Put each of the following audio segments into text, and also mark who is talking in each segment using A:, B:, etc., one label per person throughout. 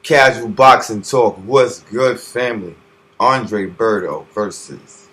A: Casual boxing talk. What's good, family? Andre Berto versus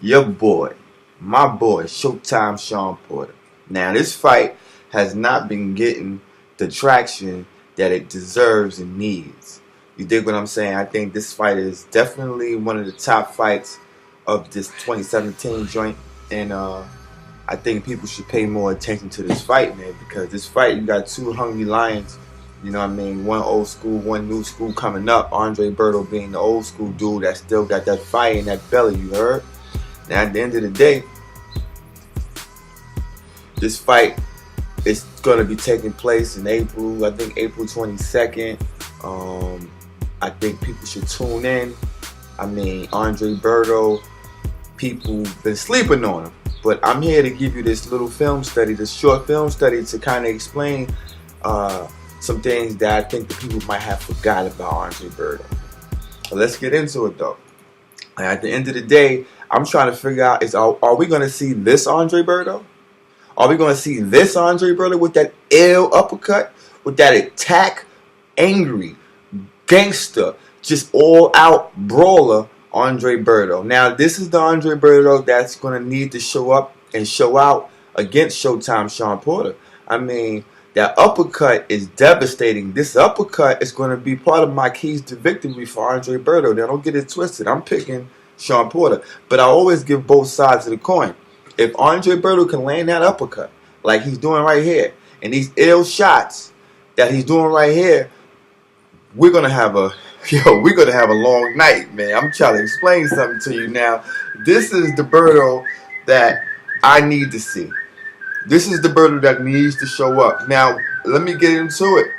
A: your boy, my boy, Showtime Shawn Porter. Now, this fight has not been getting the traction that it deserves and needs. You dig what I'm saying? I think this fight is definitely one of the top fights of this 2017 joint, and I think people should pay more attention to this fight, man, because this fight, you got two hungry lions. You know what I mean? One old school, one new school coming up. Andre Berto being the old school dude that still got that fire in that belly, you heard? Now, at the end of the day, this fight is going to be taking place in April, I think April 22nd. I think people should tune in. I mean, Andre Berto, people been sleeping on him. But I'm here to give you this little film study, this short film study to kind of explain some things that I think the people might have forgot about Andre Berto. But let's get into it though. And at the end of the day, I'm trying to figure out, are we going to see this Andre Berto? Are we going to see this Andre Berto with that ill uppercut, with that attack, angry, gangster, just all out brawler Andre Berto? Now, this is the Andre Berto that's going to need to show up and show out against Showtime Shawn Porter. I mean, that uppercut is devastating. This uppercut is going to be part of my keys to victory for Andre Berto. Now, don't get it twisted. I'm picking Shawn Porter, but I always give both sides of the coin. If Andre Berto can land that uppercut like he's doing right here, and these ill shots that he's doing right here, we're gonna have a long night, man. I'm trying to explain something to you now. This is the Berto that I need to see. This is the Berto that needs to show up. Now, let me get into it.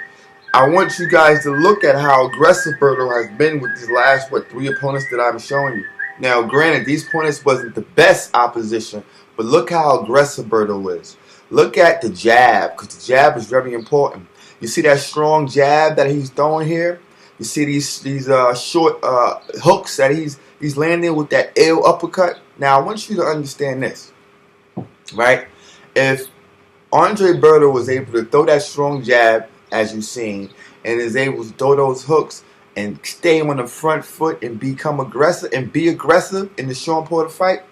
A: I want you guys to look at how aggressive Berto has been with these last, 3 opponents that I'm showing you. Now, granted, these opponents wasn't the best opposition, but look how aggressive Berto is. Look at the jab, because the jab is very important. You see that strong jab that he's throwing here? You see these short hooks that he's landing with that ill uppercut? Now, I want you to understand this, right? If Andre Berto was able to throw that strong jab, as you've seen, and is able to throw those hooks and stay on the front foot and become aggressive and be aggressive in the Shawn Porter fight,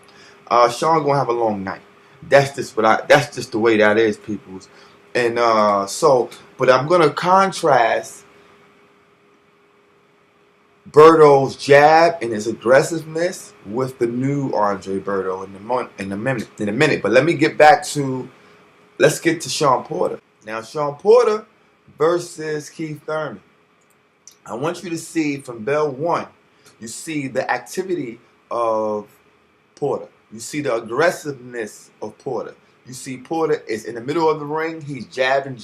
A: Shawn gonna have a long night. That's just the way that is, peoples. And but I'm gonna contrast Berto's jab and his aggressiveness with the new Andre Berto in a minute. But let's get to Shawn Porter. Now, Shawn Porter versus Keith Thurman. I want you to see from bell one, you see the activity of Porter. You see the aggressiveness of Porter. You see Porter is in the middle of the ring. He's jabbing.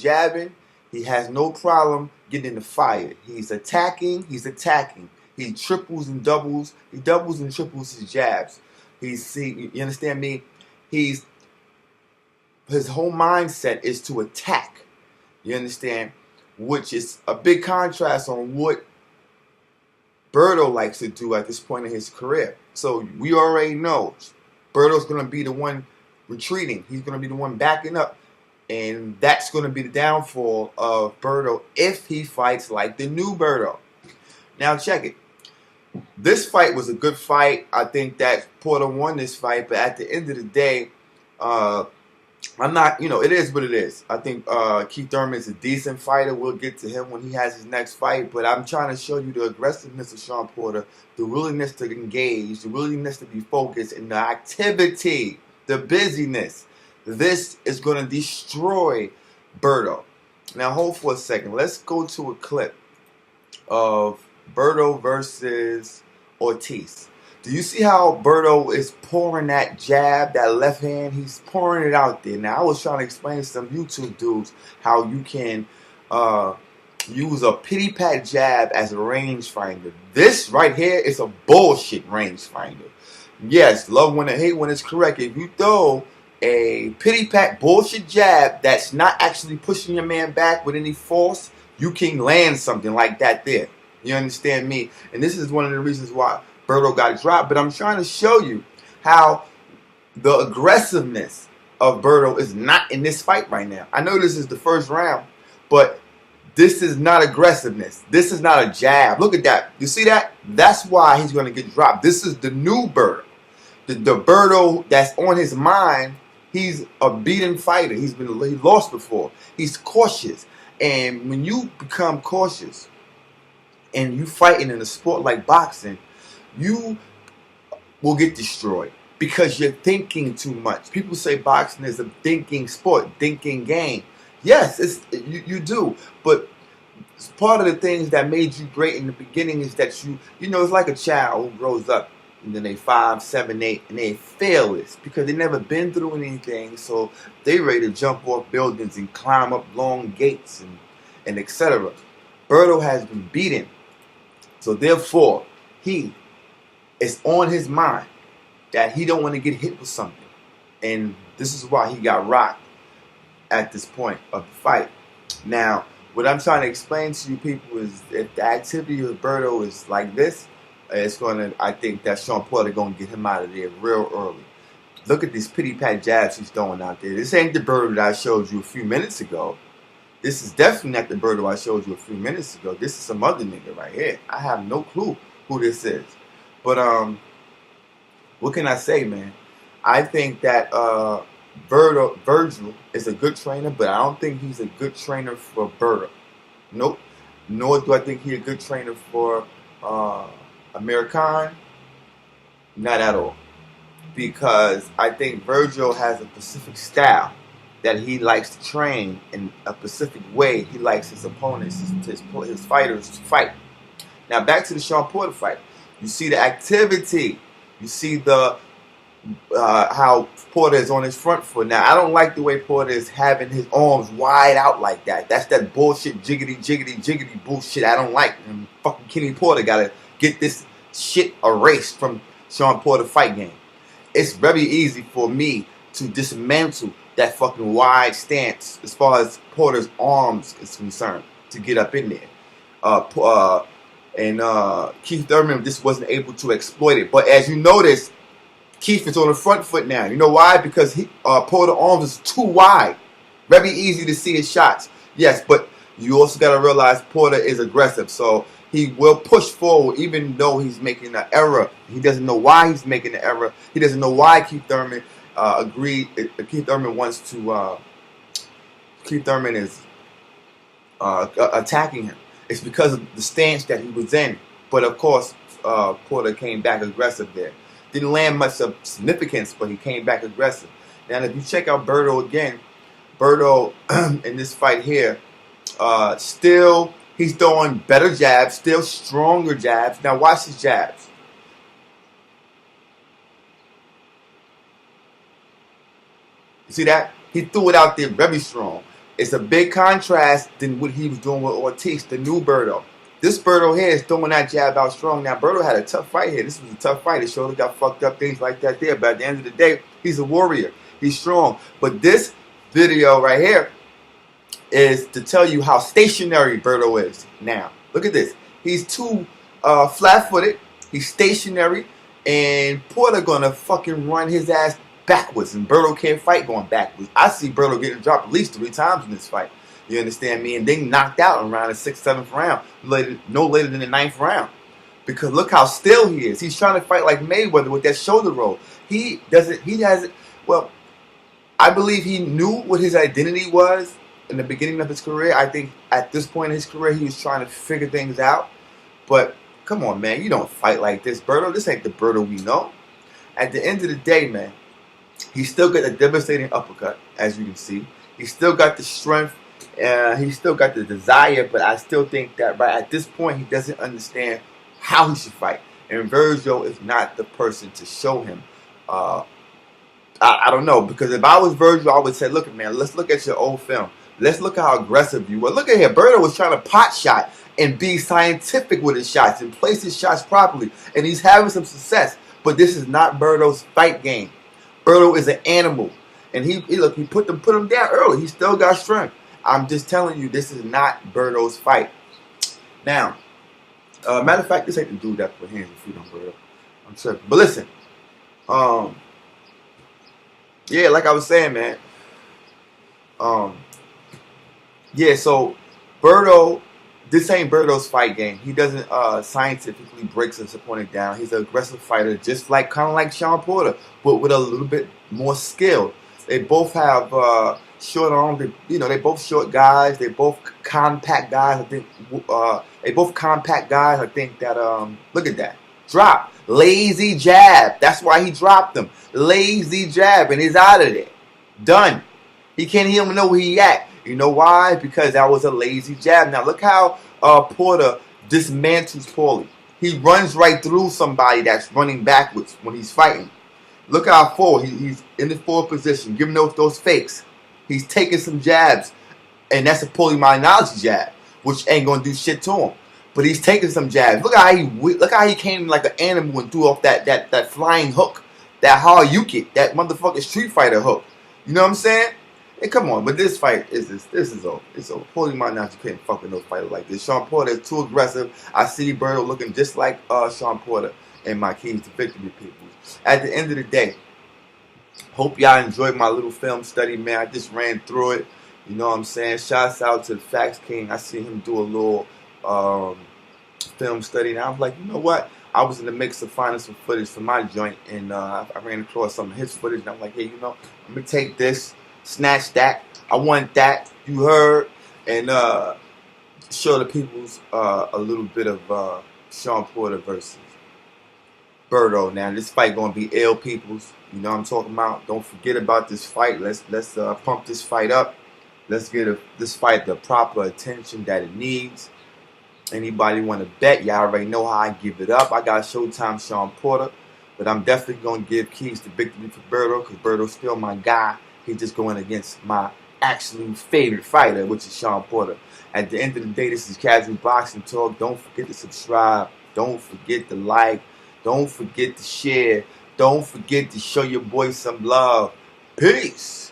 A: He has no problem getting in the fire. He's attacking. He triples and doubles. He doubles and triples his jabs. You understand me? His whole mindset is to attack. You understand? Which is a big contrast on what Berto likes to do at this point in his career. So we already know Berto's going to be the one retreating. He's going to be the one backing up. And that's going to be the downfall of Berto if he fights like the new Berto. Now check it. This fight was a good fight. I think that Porter won this fight. But at the end of the day, I'm not, it is what it is. I think Keith Thurman is a decent fighter. We'll get to him when he has his next fight. But I'm trying to show you the aggressiveness of Shawn Porter, the willingness to engage, the willingness to be focused, and the activity, the busyness. This is going to destroy Berto. Now, hold for a second. Let's go to a clip of Berto versus Ortiz. Do you see how Berto is pouring that jab, that left hand? He's pouring it out there. Now, I was trying to explain to some YouTube dudes how you can use a pity-pat jab as a rangefinder. This right here is a bullshit rangefinder. Yes, love when and hate when it's correct. If you throw a pity-pat bullshit jab that's not actually pushing your man back with any force, you can land something like that there. You understand me? And this is one of the reasons why Berto got dropped. But I'm trying to show you how the aggressiveness of Berto is not in this fight right now. I know this is the first round, but This is not aggressiveness. This is not a jab. Look at that. You see that? That's why he's going to get dropped. This is the new Berto. The Berto that's on his mind. He's a beaten fighter. He lost before. He's cautious. And when you become cautious and you fighting in a sport like boxing, you will get destroyed because you're thinking too much. People say boxing is a thinking sport, thinking game. Yes, you do, but part of the things that made you great in the beginning is that you know, it's like a child who grows up and then they 5, 7, 8 and they fail this because they never been through anything, so they ready to jump off buildings and climb up long gates and etc. Berto has been beaten, so therefore he is on his mind that he don't want to get hit with something, and this is why he got rocked at this point of the fight. Now, what I'm trying to explain to you people is if the activity of Berto is like this, it's gonna. I think that Shawn Porter gonna get him out of there real early. Look at these pity pat jabs he's throwing out there. This ain't the Berto that I showed you a few minutes ago. This is definitely not the Berto I showed you a few minutes ago. This is some other nigga right here. I have no clue who this is. But what can I say, man? I think that Virgil is a good trainer, but I don't think he's a good trainer for Berto. Nope. Nor do I think he's a good trainer for American. Not at all. Because I think Virgil has a specific style that he likes to train in a specific way. He likes his opponents, his fighters to fight. Now back to the Shawn Porter fight. You see the activity. You see the how Porter is on his front foot. Now, I don't like the way Porter is having his arms wide out like that. That's that bullshit, jiggity bullshit I don't like. And fucking Kenny Porter got to get this shit erased from Shawn Porter fight game. It's very easy for me to dismantle that fucking wide stance as far as Porter's arms is concerned to get up in there. Keith Thurman just wasn't able to exploit it. But as you notice, Keith is on the front foot now. You know why? Because Porter's arms is too wide. Very easy to see his shots. Yes, but you also got to realize Porter is aggressive. So he will push forward even though he's making an error. He doesn't know why he's making the error. He doesn't know why Keith Thurman agreed. Keith Thurman wants to... Keith Thurman is attacking him. It's because of the stance that he was in. But of course, Porter came back aggressive there. Didn't land much of significance, but he came back aggressive. Now, if you check out Berto again, Berto in this fight here, still he's throwing better jabs, still stronger jabs. Now watch his jabs. You see that? He threw it out there very strong. It's a big contrast than what he was doing with Ortiz, the new Berto. This Berto here is throwing that jab out strong. Now, Berto had a tough fight here. This was a tough fight. His shoulder got fucked up, things like that there. But at the end of the day, he's a warrior. He's strong. But this video right here is to tell you how stationary Berto is now. Look at this. He's too flat-footed. He's stationary. And Porter gonna fucking run his ass backwards. And Berto can't fight going backwards. I see Berto getting dropped at least 3 times in this fight. You understand me? And they knocked out around the 6th, 7th round. No later than the 9th round. Because look how still he is. He's trying to fight like Mayweather with that shoulder roll. Well, I believe he knew what his identity was in the beginning of his career. I think at this point in his career, he was trying to figure things out. But come on, man. You don't fight like this, Berto. This ain't the Berto we know. At the end of the day, man, he still got a devastating uppercut, as you can see. He still got the strength. He still got the desire, but I still think that right at this point he doesn't understand how he should fight. And Virgil is not the person to show him. I don't know, because if I was Virgil, I would say, look, man, let's look at your old film. Let's look at how aggressive you were. Look at here, Berto was trying to pot shot and be scientific with his shots and place his shots properly, and he's having some success. But this is not Berto's fight game. Berto is an animal, and he put him down early. He still got strength. I'm just telling you, this is not Berto's fight. Now, matter of fact, this ain't the dude that put hands and feet on Berto. I'm tripping. But listen, yeah, like I was saying, man. Yeah, so Berto, this ain't Berto's fight game. He doesn't scientifically breaks his opponent down. He's an aggressive fighter, just like kind of like Shawn Porter, but with a little bit more skill. They both have short arms. They both short guys. They both compact guys. I think they both compact guys. I think that look at that drop, lazy jab. That's why he dropped him. Lazy jab, and he's out of there. Done. He can't even know where he at. You know why? Because that was a lazy jab. Now look how Porter dismantles Paulie. He runs right through somebody that's running backwards when he's fighting. Look how forward. He's in the forward position, giving those fakes. He's taking some jabs, and that's a Paulie Malignaggi jab, which ain't gonna do shit to him. But he's taking some jabs. Look how he came like an animal and threw off that flying hook, that Haryuki, that motherfucking Street Fighter hook. You know what I'm saying? Hey, come on, but this fight is over. It's over. Paulie Malignaggi can't fuck with no fighter like this. Shawn Porter is too aggressive. I see Berto looking just like Shawn Porter and my keys to victory, people. At the end of the day, hope y'all enjoyed my little film study, man. I just ran through it. You know what I'm saying? Shouts out to the Facts King. I see him do a little film study, and I was like, you know what? I was in the mix of finding some footage for my joint, and I ran across some of his footage, and I'm like, hey, let me take this, snatch that. I want that. You heard, and show the peoples a little bit of Shawn Porter versus Berto. Now this fight gonna be ill, peoples. You know what I'm talking about. Don't forget about this fight. Let's pump this fight up. Let's give this fight the proper attention that it needs. Anybody want to bet? Y'all already know how I give it up. I got Showtime Shawn Porter, but I'm definitely gonna give keys to victory for Berto, because Berto's still my guy. He's just going against my absolute favorite fighter, which is Shawn Porter. At the end of the day, this is Casual Boxing Talk. Don't forget to subscribe. Don't forget to like. Don't forget to share. Don't forget to show your boy some love. Peace.